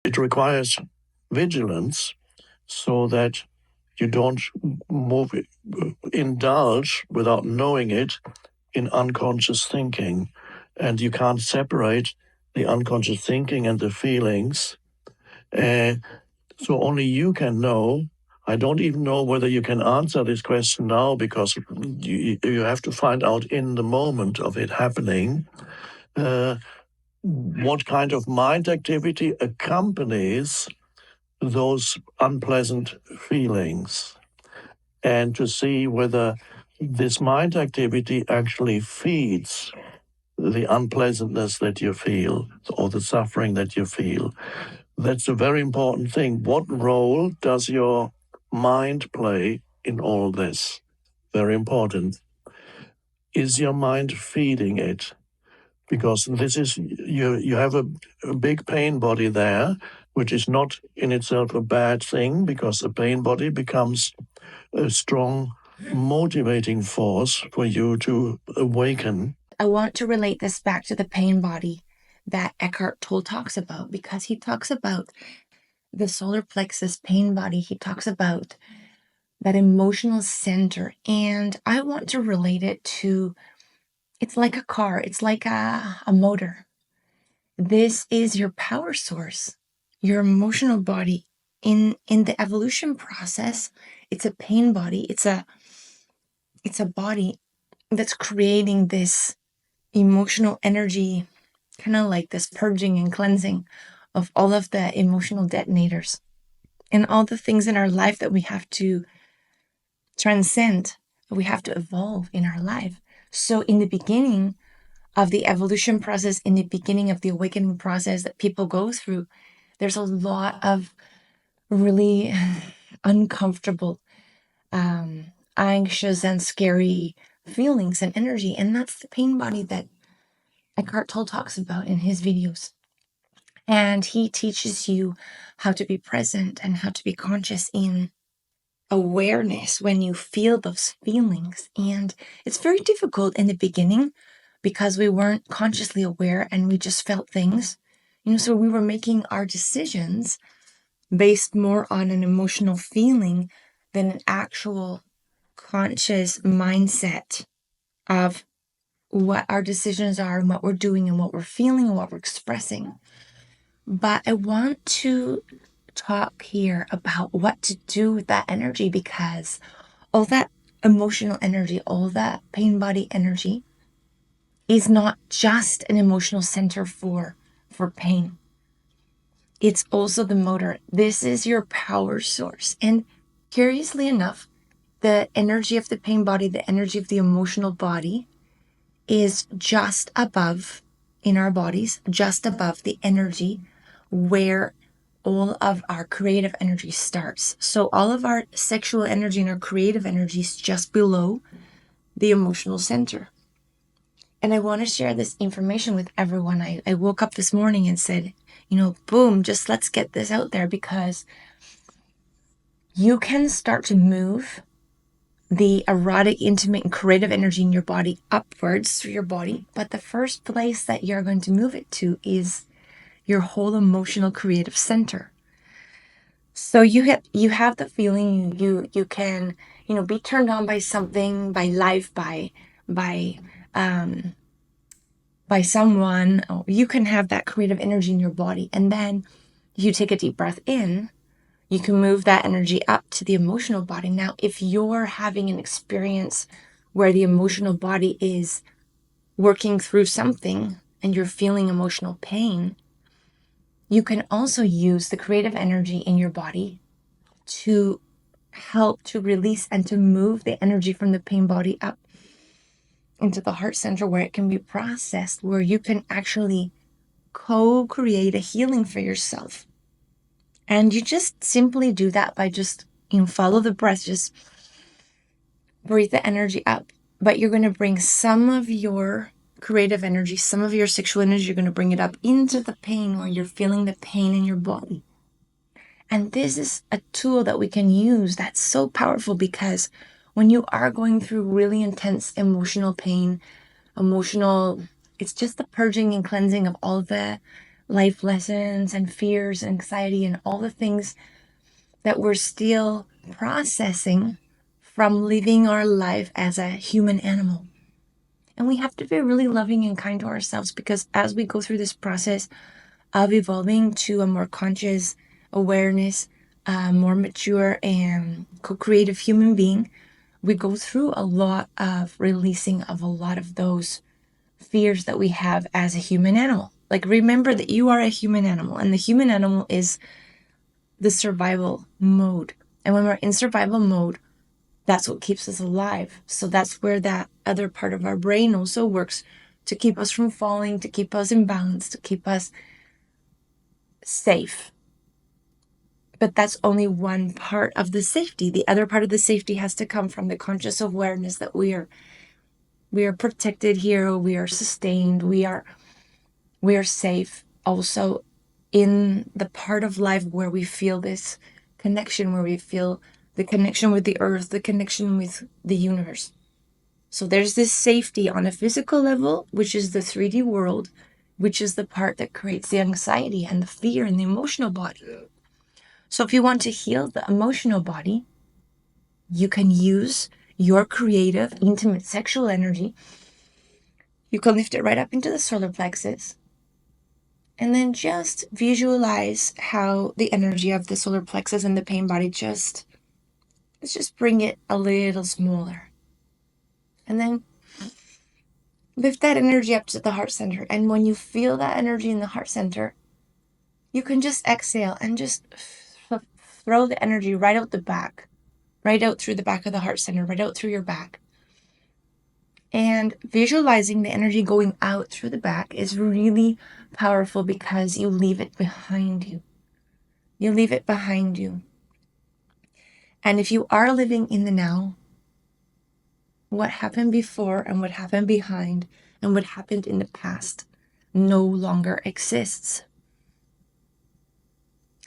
it requires vigilance so that you don't indulge without knowing it in unconscious thinking. And you can't separate the unconscious thinking and the feelings. So only you can know. I don't even know whether you can answer this question now, because you have to find out in the moment of it happening what kind of mind activity accompanies those unpleasant feelings, and to see whether this mind activity actually feeds the unpleasantness that you feel or the suffering that you feel. That's a very important thing. What role does your mind play in all this? Very important. Is your mind feeding it? Because this is, you have a big pain body there, which is not in itself a bad thing, because the pain body becomes a strong motivating force for you to awaken. I want to relate this back to the pain body that Eckhart Tolle talks about, because he talks about the solar plexus pain body. He talks about that emotional center. And I want to relate it to, it's like a car. It's like a motor. This is your power source, your emotional body. In the evolution process, it's a pain body. It's a body that's creating this emotional energy, kind of like this purging and cleansing of all of the emotional detonators and all the things in our life that we have to transcend, we have to evolve in our life. So in the beginning of the evolution process, in the beginning of the awakening process that people go through, there's a lot of really uncomfortable, anxious and scary feelings and energy. And that's the pain body that Eckhart Tolle talks about in his videos. And he teaches you how to be present and how to be conscious in awareness when you feel those feelings. And it's very difficult in the beginning because we weren't consciously aware and we just felt things. So we were making our decisions based more on an emotional feeling than an actual conscious mindset of what our decisions are and what we're doing and what we're feeling and what we're expressing. But I want to talk here about what to do with that energy, because all that emotional energy, all that pain body energy is not just an emotional center for pain. It's also the motor. This is your power source. And curiously enough, the energy of the pain body, the energy of the emotional body is just above in our bodies, just above the energy where all of our creative energy starts. So all of our sexual energy and our creative energy is just below the emotional center. And I want to share this information with everyone. I woke up this morning and said, boom, just let's get this out there, because you can start to move the erotic, intimate, and creative energy in your body upwards through your body. But the first place that you're going to move it to is your whole emotional creative center. So you have the feeling you can, be turned on by something, by life, by someone. Or you can have that creative energy in your body. And then you take a deep breath in, you can move that energy up to the emotional body. Now, if you're having an experience where the emotional body is working through something and you're feeling emotional pain, you can also use the creative energy in your body to help to release and to move the energy from the pain body up into the heart center, where it can be processed, where you can actually co-create a healing for yourself. And you just simply do that by just, follow the breath, just breathe the energy up. But you're going to bring some of your creative energy, some of your sexual energy, you're going to bring it up into the pain where you're feeling the pain in your body. And this is a tool that we can use that's so powerful, because when you are going through really intense emotional pain, it's just the purging and cleansing of all the life lessons and fears and anxiety and all the things that we're still processing from living our life as a human animal. And we have to be really loving and kind to ourselves, because as we go through this process of evolving to a more conscious awareness, more mature and co-creative human being, we go through a lot of releasing of a lot of those fears that we have as a human animal. Like, remember that you are a human animal, and the human animal is the survival mode. And when we're in survival mode, that's what keeps us alive. So that's where that other part of our brain also works, to keep us from falling, to keep us in balance, to keep us safe. But that's only one part of the safety. The other part of the safety has to come from the conscious awareness that we are protected here, we are sustained, we are safe. Also, in the part of life where we feel this connection, where we feel the connection with the earth, the connection with the universe. So there's this safety on a physical level, which is the 3D world, which is the part that creates the anxiety and the fear in the emotional body. So if you want to heal the emotional body, you can use your creative, intimate sexual energy. You can lift it right up into the solar plexus. And then just visualize how the energy of the solar plexus and the pain body let's just bring it a little smaller. And then lift that energy up to the heart center. And when you feel that energy in the heart center, you can just exhale and just throw the energy right out the back, right out through the back of the heart center, right out through your back. And visualizing the energy going out through the back is really powerful, because you leave it behind you. You leave it behind you. And if you are living in the now, what happened before and what happened behind and what happened in the past no longer exists.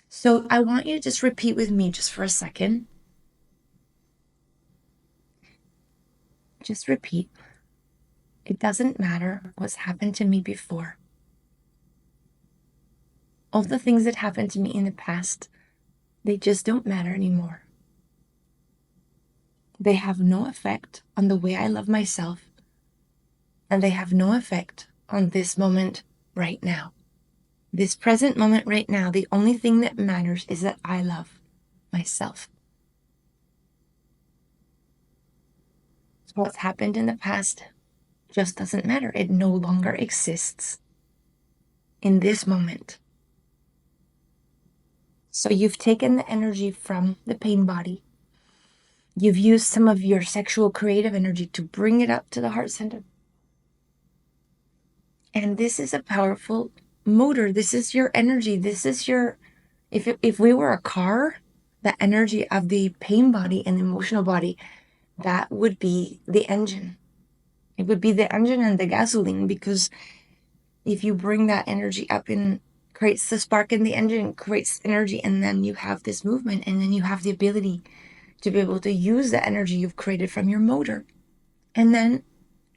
So I want you to just repeat with me just for a second. Just repeat. It doesn't matter what's happened to me before. All the things that happened to me in the past, they just don't matter anymore. They have no effect on the way I love myself, and they have no effect on this moment right now. This present moment right now, the only thing that matters is that I love myself. What's happened in the past just doesn't matter. It no longer exists in this moment. So you've taken the energy from the pain body. You've used some of your sexual creative energy to bring it up to the heart center. And this is a powerful motor. This is your energy. This is your, if we were a car, the energy of the pain body and the emotional body, that would be the engine. It would be the engine and the gasoline, because if you bring that energy up and creates the spark in the engine, creates energy, and then you have this movement, and then you have the ability to be able to use the energy you've created from your motor. And then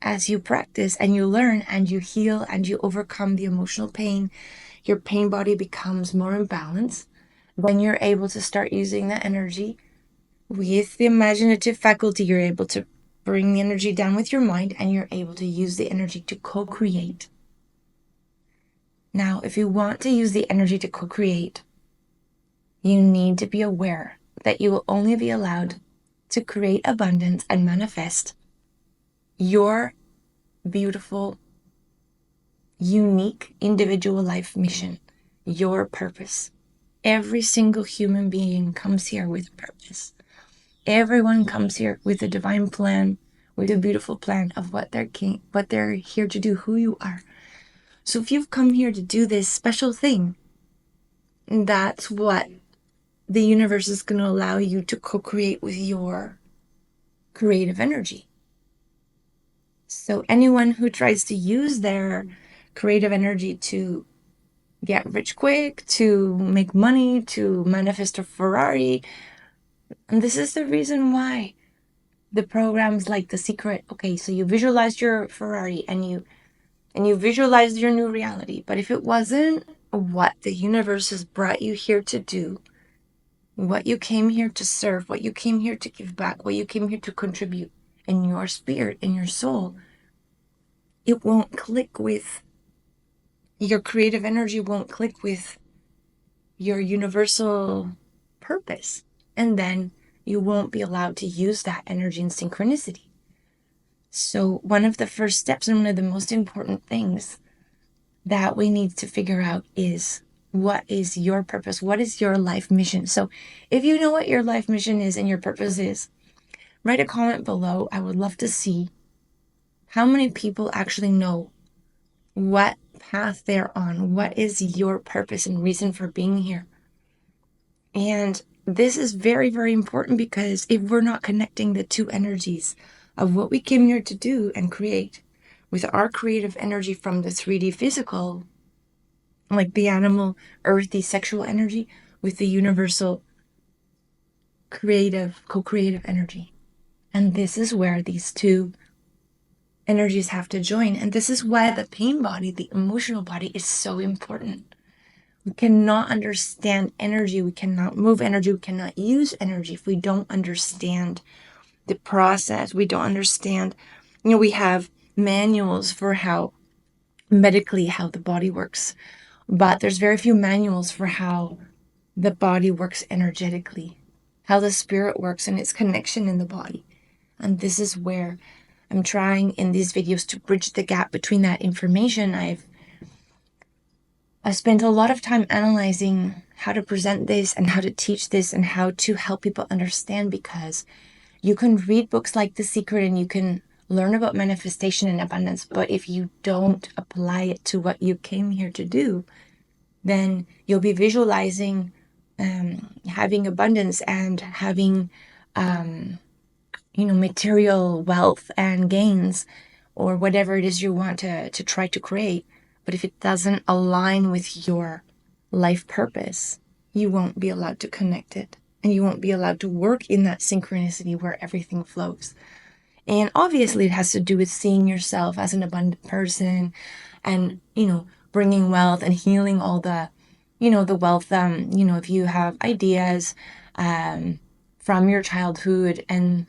as you practice and you learn and you heal and you overcome the emotional pain, your pain body becomes more in balance. Then you're able to start using that energy with the imaginative faculty. You're able to bring the energy down with your mind, and you're able to use the energy to co-create. Now, if you want to use the energy to co-create, you need to be aware that you will only be allowed to create abundance and manifest your beautiful, unique, individual life mission, your purpose. Every single human being comes here with a purpose. Everyone comes here with a divine plan, with a beautiful plan of what they're here to do, who you are. So if you've come here to do this special thing, that's what the universe is going to allow you to co-create with your creative energy. So anyone who tries to use their creative energy to get rich quick, to make money, to manifest a Ferrari, and this is the reason why the programs like The Secret, okay, so you visualized your Ferrari and you visualized your new reality, but if it wasn't what the universe has brought you here to do, what you came here to serve, what you came here to give back, what you came here to contribute in your spirit, in your soul, it won't click with your creative energy, won't click with your universal purpose. And then you won't be allowed to use that energy in synchronicity. So one of the first steps and one of the most important things that we need to figure out is, what is your purpose? What is your life mission? So if you know what your life mission is and your purpose is, write a comment below. I would love to see how many people actually know what path they're on. What is your purpose and reason for being here? And this is very, very important, because if we're not connecting the two energies of what we came here to do and create with our creative energy from the 3D physical, like the animal, earthy, sexual energy, with the universal creative, co-creative energy. And this is where these two energies have to join. And this is why the pain body, the emotional body, is so important. We cannot understand energy. We cannot move energy. We cannot use energy if we don't understand the process. We don't understand, we have manuals for how medically how the body works, but there's very few manuals for how the body works energetically, how the spirit works and its connection in the body. And this is where I'm trying in these videos to bridge the gap between that information. I've spent a lot of time analyzing how to present this and how to teach this and how to help people understand, because you can read books like The Secret and you can learn about manifestation and abundance, but if you don't apply it to what you came here to do, then you'll be visualizing having abundance and having material wealth and gains, or whatever it is you want to try to create. But if it doesn't align with your life purpose, you won't be allowed to connect it, and you won't be allowed to work in that synchronicity where everything flows. And obviously it has to do with seeing yourself as an abundant person and, bringing wealth and healing all the, the wealth. If you have ideas from your childhood and,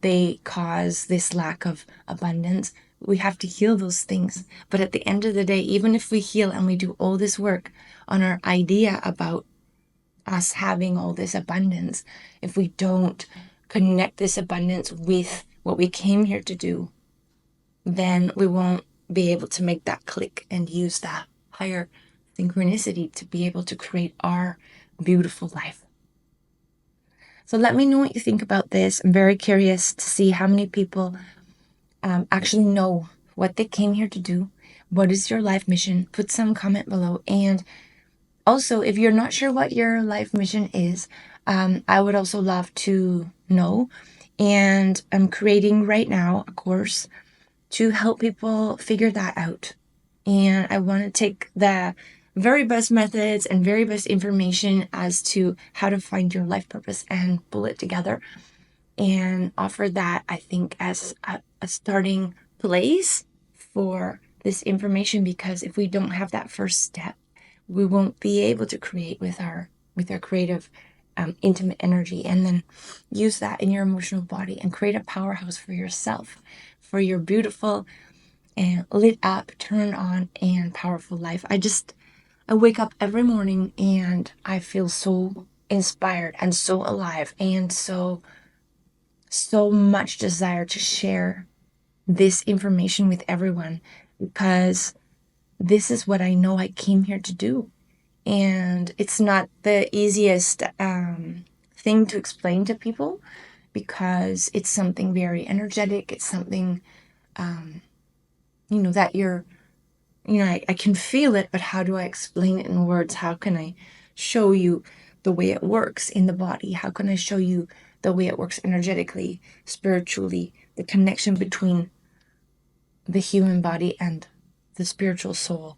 they cause this lack of abundance, we have to heal those things. But at the end of the day, even if we heal and we do all this work on our idea about us having all this abundance, if we don't connect this abundance with what we came here to do, then we won't be able to make that click and use that higher synchronicity to be able to create our beautiful life. So let me know what you think about this. I'm very curious to see how many people actually know what they came here to do. What is your life mission? Put some comment below. And also, if you're not sure what your life mission is, I would also love to know. And I'm creating right now a course to help people figure that out. And I want to take the very best methods and very best information as to how to find your life purpose and pull it together and offer that, I think, as a starting place for this information. Because if we don't have that first step, we won't be able to create with our creative, intimate energy, and then use that in your emotional body and create a powerhouse for yourself, for your beautiful and lit up, turned on, and powerful life. I wake up every morning and I feel so inspired and so alive and so much desire to share this information with everyone, because this is what I know I came here to do. And it's not the easiest thing to explain to people, because it's something very energetic. It's something, that you're, I can feel it, but how do I explain it in words? How can I show you the way it works in the body? How can I show you the way it works energetically, spiritually, the connection between the human body and the spiritual soul?